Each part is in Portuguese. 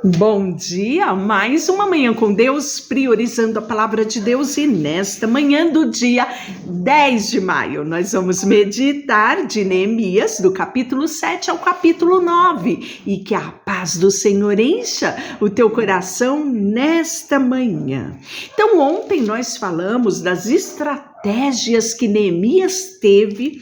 Bom dia, mais uma manhã com Deus, priorizando a palavra de Deus, e nesta manhã do dia 10 de maio, nós vamos meditar de Neemias, do capítulo 7 ao capítulo 9, e que a paz do Senhor encha o teu coração nesta manhã. Então, ontem nós falamos das estratégias que Neemias teve,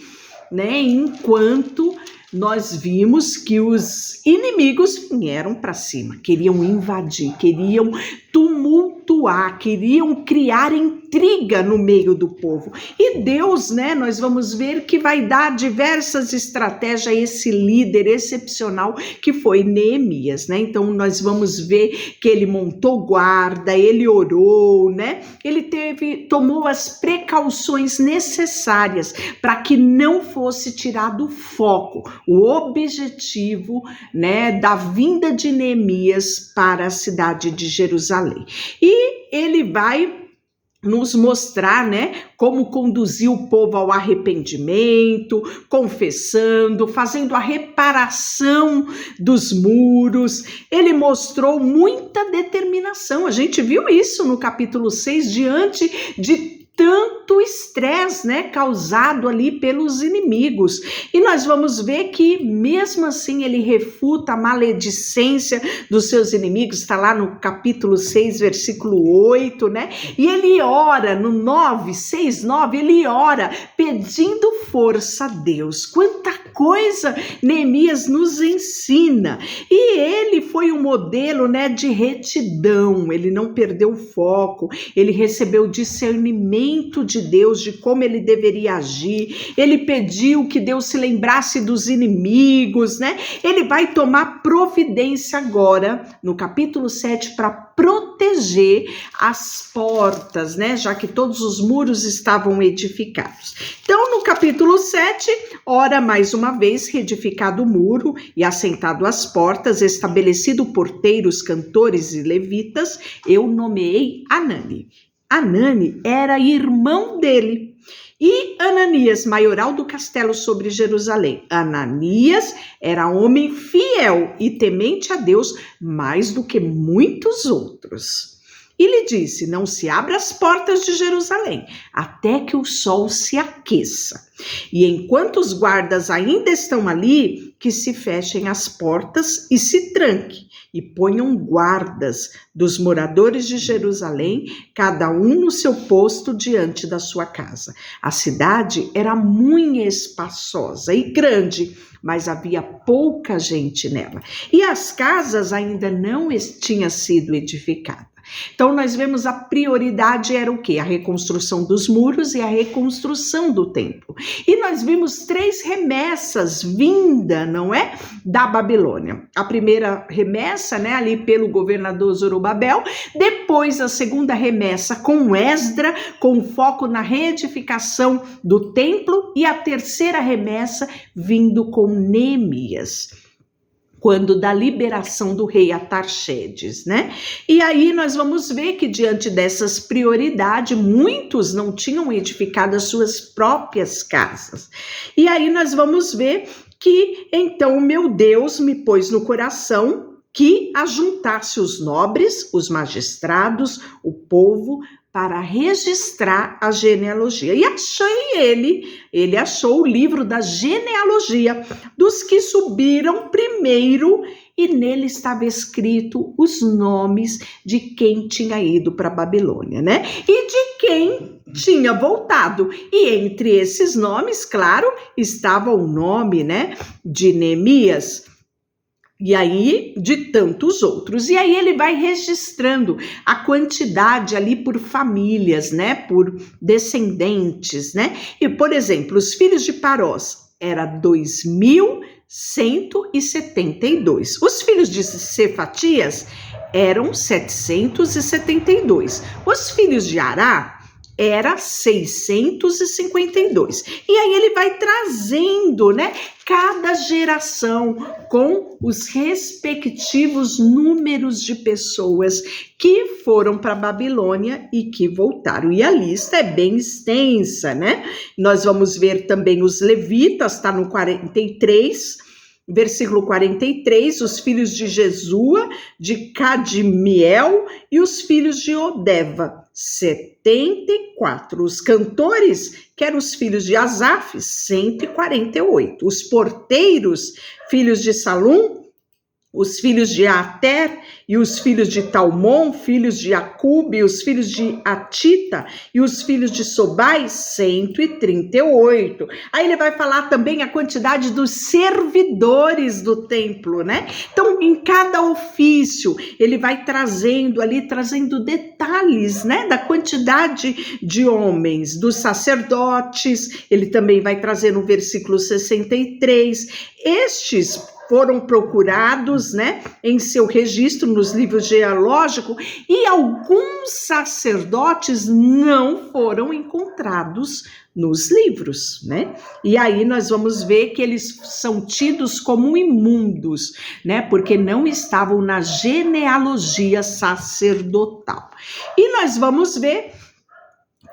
enquanto nós vimos que os inimigos vieram para cima, queriam invadir, queriam tumultuar, queriam criar intriga no meio do povo. E Deus, nós vamos ver que vai dar diversas estratégias a esse líder excepcional que foi Neemias, Então nós vamos ver que ele montou guarda, ele orou, Ele tomou as precauções necessárias para que não fosse tirado o foco, o objetivo, da vinda de Neemias para a cidade de Jerusalém. E ele vai nos mostrar, como conduzir o povo ao arrependimento, confessando, fazendo a reparação dos muros. Ele mostrou muita determinação. A gente viu isso no capítulo 6, diante de tanto estresse, causado ali pelos inimigos. E nós vamos ver que, mesmo assim, ele refuta a maledicência dos seus inimigos, está lá no capítulo 6, versículo 8, E ele ora, no 9, 6, 9, ele ora pedindo força a Deus. Quanta coisa Neemias nos ensina. E ele foi um modelo, de retidão, ele não perdeu o foco, ele recebeu discernimento de Deus, de como ele deveria agir. Ele pediu que Deus se lembrasse dos inimigos, Ele vai tomar providência agora, no capítulo 7, para proteger as portas, já que todos os muros estavam edificados. Então, no capítulo 7, ora mais uma vez, reedificado o muro e assentado as portas, estabelecido porteiros, cantores e levitas, eu nomeei Anani. Anani era irmão dele. E Ananias, maioral do castelo sobre Jerusalém. Ananias era homem fiel e temente a Deus mais do que muitos outros. E lhe disse: não se abra as portas de Jerusalém, até que o sol se aqueça. E enquanto os guardas ainda estão ali, que se fechem as portas e se tranquem, e ponham guardas dos moradores de Jerusalém, cada um no seu posto diante da sua casa. A cidade era muito espaçosa e grande, mas havia pouca gente nela. E as casas ainda não tinham sido edificadas. Então, nós vemos a prioridade era o quê? A reconstrução dos muros e a reconstrução do templo. E nós vimos 3 remessas vinda, da Babilônia. A primeira remessa, ali pelo governador Zorobabel, depois a segunda remessa com Esdra, com foco na reedificação do templo, e a terceira remessa vindo com Neemias, quando da liberação do rei Atarxerxes, E aí nós vamos ver que diante dessas prioridades, muitos não tinham edificado as suas próprias casas. E aí nós vamos ver que, então, o meu Deus me pôs no coração que ajuntasse os nobres, os magistrados, o povo, para registrar a genealogia. E ele achou o livro da genealogia dos que subiram primeiro, e nele estava escrito os nomes de quem tinha ido para a Babilônia, E de quem tinha voltado. E entre esses nomes, claro, estava o nome, de Neemias, e aí de tantos outros. E aí ele vai registrando a quantidade ali por famílias, por descendentes, E, por exemplo, os filhos de Parós era 2.172. Os filhos de Cefatias eram 772. Os filhos de Ará era 652. E aí ele vai trazendo, cada geração com os respectivos números de pessoas que foram para a Babilônia e que voltaram. E a lista é bem extensa, Nós vamos ver também os levitas, está no 43, versículo 43, os filhos de Jesua, de Cadmiel e os filhos de Odeva, 74. Os cantores, que eram os filhos de Asaf, 148. Os porteiros, filhos de Salum, os filhos de Ater e os filhos de Talmon, filhos de Acube, os filhos de Atita e os filhos de Sobai, 138. Aí ele vai falar também a quantidade dos servidores do templo, né? Então, em cada ofício, ele vai trazendo detalhes, né? Da quantidade de homens, dos sacerdotes, ele também vai trazer no versículo 63. Estes foram procurados, né, em seu registro nos livros genealógicos, e alguns sacerdotes não foram encontrados nos livros, né? E aí nós vamos ver que eles são tidos como imundos, né, porque não estavam na genealogia sacerdotal. E nós vamos ver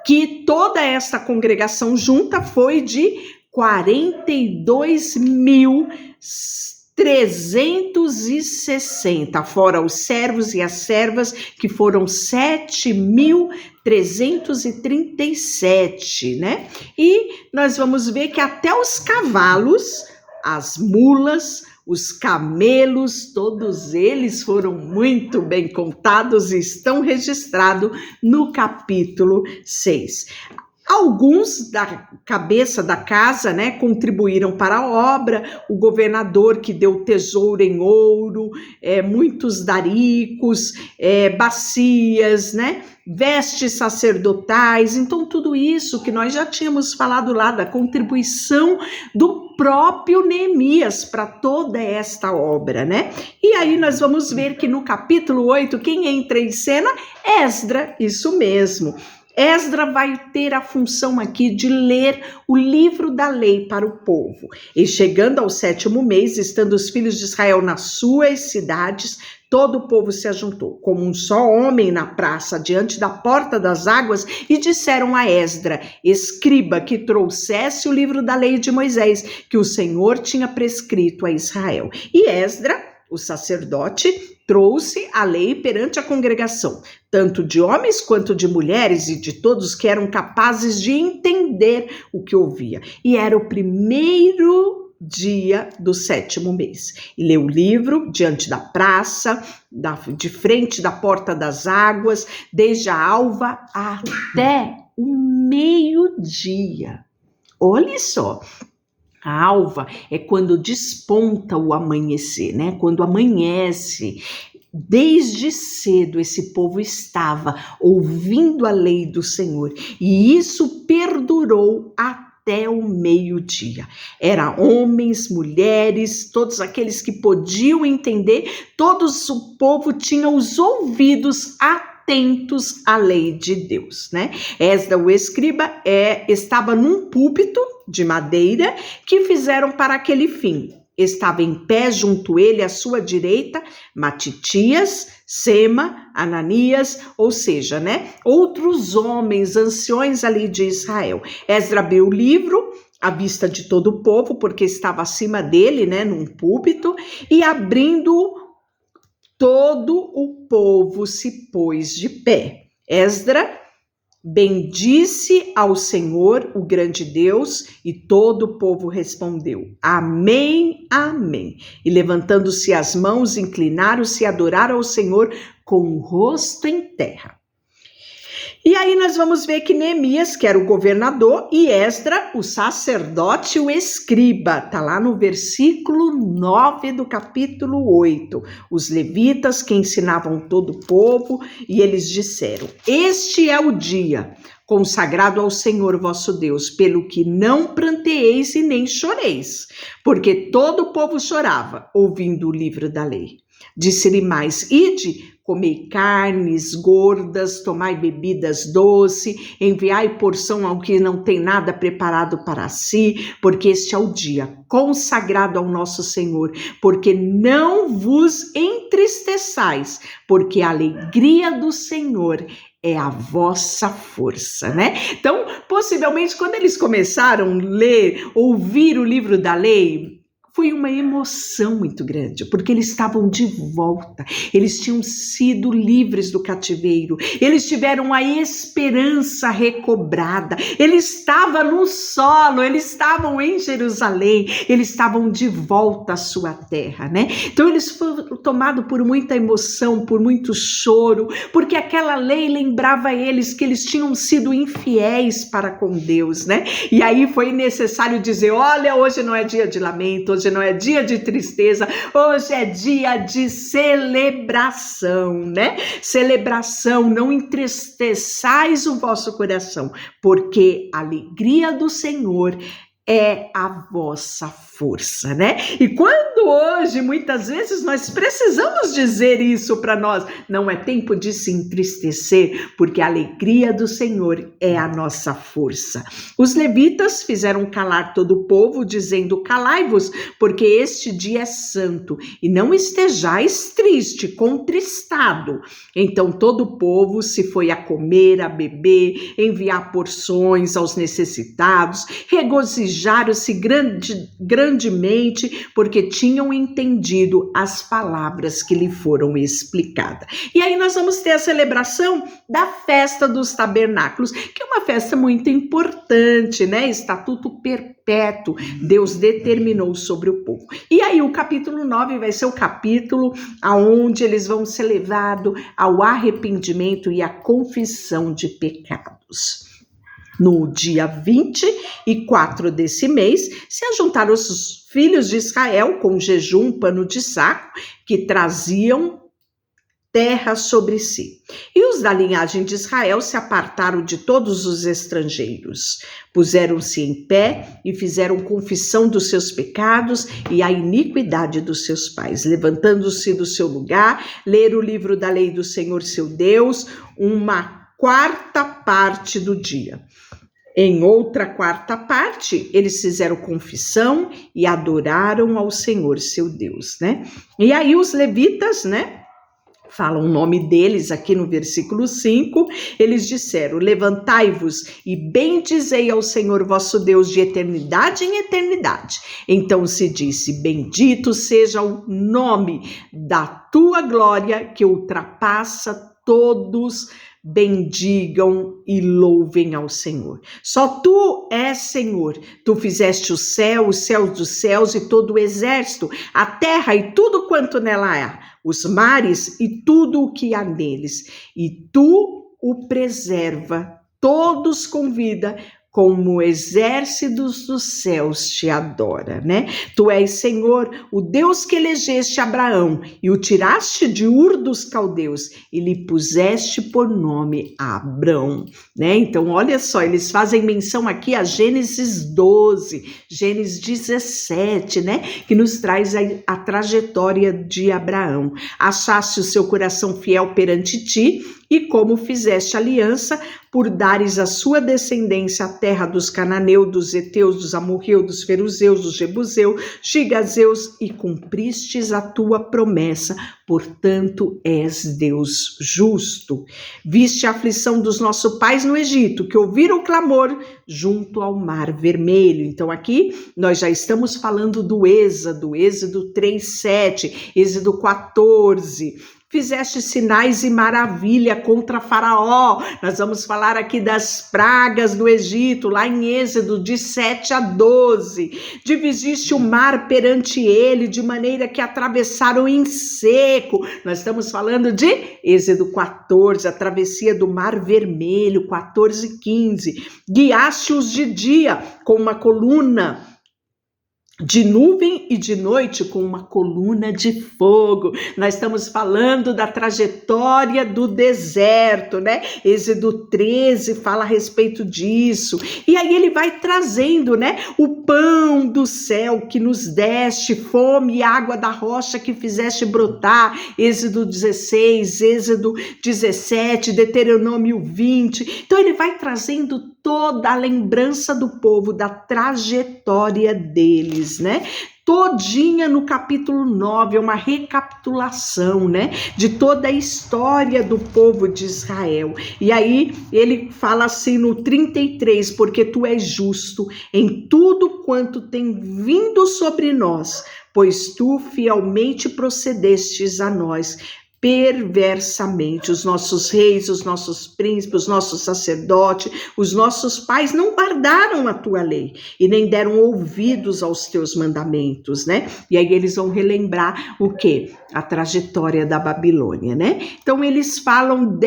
que toda esta congregação junta foi de 42.360, fora os servos e as servas, que foram 7.337, né? E nós vamos ver que até os cavalos, as mulas, os camelos, todos eles foram muito bem contados e estão registrados no capítulo 6. Alguns da cabeça da casa, né, contribuíram para a obra, o governador que deu tesouro em ouro, muitos daricos, bacias, né, vestes sacerdotais. Então tudo isso que nós já tínhamos falado lá da contribuição do próprio Neemias para toda esta obra, né? E aí nós vamos ver que no capítulo 8, quem entra em cena? Esdra, isso mesmo. Esdra vai ter a função aqui de ler o livro da lei para o povo. E chegando ao 7º mês, estando os filhos de Israel nas suas cidades, todo o povo se ajuntou, como um só homem na praça, diante da porta das águas, e disseram a Esdra, escriba, que trouxesse o livro da lei de Moisés, que o Senhor tinha prescrito a Israel. E Esdra, o sacerdote, trouxe a lei perante a congregação, tanto de homens quanto de mulheres e de todos que eram capazes de entender o que ouvia. E era o primeiro dia do 7º mês. E leu o livro diante da praça, de frente da porta das águas, desde a alva até o meio-dia. Olha só. A alva é quando desponta o amanhecer, né? Quando amanhece. Desde cedo esse povo estava ouvindo a lei do Senhor e isso perdurou até o meio-dia. Era homens, mulheres, todos aqueles que podiam entender, todos o povo tinha os ouvidos atentos à lei de Deus, né? Esdra, o escriba, estava num púlpito de madeira que fizeram para aquele fim. Estava em pé junto ele, à sua direita, Matitias, Sema, Ananias, ou seja, né, outros homens, anciões ali de Israel. Esdra abriu o livro à vista de todo o povo, porque estava acima dele, né, num púlpito, e abrindo, todo o povo se pôs de pé. Esdra bendisse ao Senhor, o grande Deus, e todo o povo respondeu, amém, amém. E levantando-se as mãos, inclinaram-se e adoraram ao Senhor com o rosto em terra. E aí nós vamos ver que Neemias, que era o governador, e Esdra, o sacerdote, o escriba, está lá no versículo 9 do capítulo 8. Os levitas que ensinavam todo o povo, e eles disseram, este é o dia consagrado ao Senhor vosso Deus, pelo que não pranteeis e nem choreis, porque todo o povo chorava, ouvindo o livro da lei. Disse-lhe mais, ide, comei carnes gordas, tomai bebidas doces, enviai porção ao que não tem nada preparado para si, porque este é o dia consagrado ao nosso Senhor, porque não vos entristeçais, porque a alegria do Senhor é a vossa força, né? Então, possivelmente, quando eles começaram a ler, ouvir o livro da lei, foi uma emoção muito grande, porque eles estavam de volta, eles tinham sido livres do cativeiro, eles tiveram a esperança recobrada, ele estava no solo, eles estavam em Jerusalém, eles estavam de volta à sua terra, né? Então eles foram tomados por muita emoção, por muito choro, porque aquela lei lembrava eles que eles tinham sido infiéis para com Deus, né? E aí foi necessário dizer, olha, hoje não é dia de lamento, hoje não é dia de tristeza, hoje é dia de celebração, né? Celebração, não entristeçais o vosso coração, porque a alegria do Senhor é a vossa força, né? E quando hoje, muitas vezes, nós precisamos dizer isso para nós, não é tempo de se entristecer, porque a alegria do Senhor é a nossa força. Os levitas fizeram calar todo o povo, dizendo, calai-vos, porque este dia é santo, e não estejais triste, contristado. Então todo o povo se foi a comer, a beber, enviar porções aos necessitados, regozijaram-se grandemente, porque tinham entendido as palavras que lhe foram explicadas. E aí nós vamos ter a celebração da festa dos tabernáculos, que é uma festa muito importante, né? Estatuto perpétuo, Deus determinou sobre o povo. E aí o capítulo 9 vai ser o capítulo aonde eles vão ser levados ao arrependimento e à confissão de pecados. No dia 24 desse mês, se ajuntaram os filhos de Israel com jejum, pano de saco, que traziam terra sobre si. E os da linhagem de Israel se apartaram de todos os estrangeiros, puseram-se em pé e fizeram confissão dos seus pecados e a iniquidade dos seus pais. Levantando-se do seu lugar, leram o livro da lei do Senhor seu Deus, uma quarta parte do dia. Em outra quarta parte, eles fizeram confissão e adoraram ao Senhor seu Deus, né? E aí os levitas, né? Falam o nome deles aqui no versículo 5, eles disseram, levantai-vos e bendizei ao Senhor vosso Deus de eternidade em eternidade. Então se disse, bendito seja o nome da tua glória que ultrapassa todos, bendigam e louvem ao Senhor. Só tu és Senhor, tu fizeste o céu, os céus dos céus e todo o exército, a terra e tudo quanto nela há, os mares e tudo o que há neles, e tu o preserva, todos com vida, como o exército dos céus te adora, né? Tu és, Senhor, o Deus que elegeste Abraão e o tiraste de Ur dos caldeus e lhe puseste por nome Abrão, né? Então, olha só, eles fazem menção aqui a Gênesis 12, Gênesis 17, né? Que nos traz a trajetória de Abraão. Achaste o seu coração fiel perante ti e como fizeste aliança por dares à sua descendência a terra dos cananeus, dos heteus, dos amorreus, dos feruzeus, dos jebuseus, gigazeus e cumpristes a tua promessa, portanto és Deus justo. Viste a aflição dos nossos pais no Egito, que ouviram o clamor junto ao mar vermelho. Então aqui nós já estamos falando do Êxodo 3:7, Êxodo 14. Fizeste sinais e maravilha contra Faraó. Nós vamos falar aqui das pragas do Egito, lá em Êxodo, de 7-12. Dividiste o mar perante ele, de maneira que atravessaram em seco. Nós estamos falando de Êxodo 14, a travessia do mar vermelho, 14-15. Guiaste-os de dia com uma coluna de nuvem e de noite com uma coluna de fogo. Nós estamos falando da trajetória do deserto, né? Êxodo 13 fala a respeito disso. E aí ele vai trazendo, né? O pão do céu que nos deste, fome e água da rocha que fizeste brotar. Êxodo 16, Êxodo 17, Deuteronômio 20. Então ele vai trazendo toda a lembrança do povo, da trajetória deles, né? todinha no capítulo 9, é uma recapitulação, né, de toda a história do povo de Israel. E aí ele fala assim no 33, porque tu és justo em tudo quanto tem vindo sobre nós, pois tu fielmente procedestes a nós, perversamente. Os nossos reis, os nossos príncipes, os nossos sacerdotes, os nossos pais não guardaram a tua lei e nem deram ouvidos aos teus mandamentos, né? E aí eles vão relembrar o quê? A trajetória da Babilônia, né? Então eles falam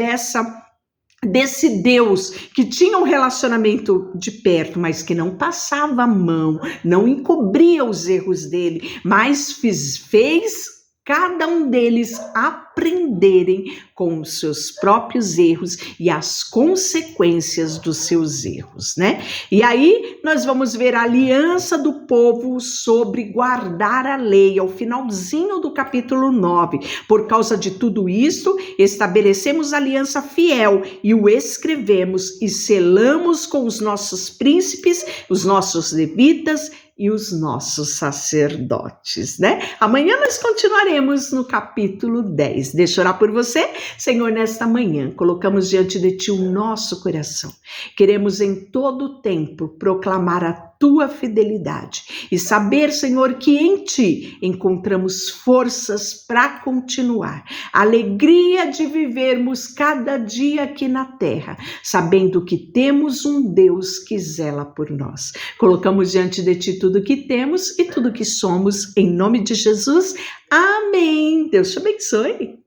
desse Deus que tinha um relacionamento de perto, mas que não passava a mão, não encobria os erros dele, mas fez cada um deles aprenderem com os seus próprios erros e as consequências dos seus erros, né? E aí nós vamos ver a aliança do povo sobre guardar a lei, ao finalzinho do capítulo 9. Por causa de tudo isso, estabelecemos aliança fiel e o escrevemos e selamos com os nossos príncipes, os nossos levitas e os nossos sacerdotes, né? Amanhã nós continuaremos no capítulo 10. Deixa eu orar por você. Senhor, nesta manhã, colocamos diante de Ti o nosso coração. Queremos em todo tempo proclamar a Tua fidelidade e saber, Senhor, que em Ti encontramos forças para continuar. Alegria de vivermos cada dia aqui na terra, sabendo que temos um Deus que zela por nós. Colocamos diante de Ti tudo que temos e tudo que somos, em nome de Jesus. Amém. Deus te abençoe.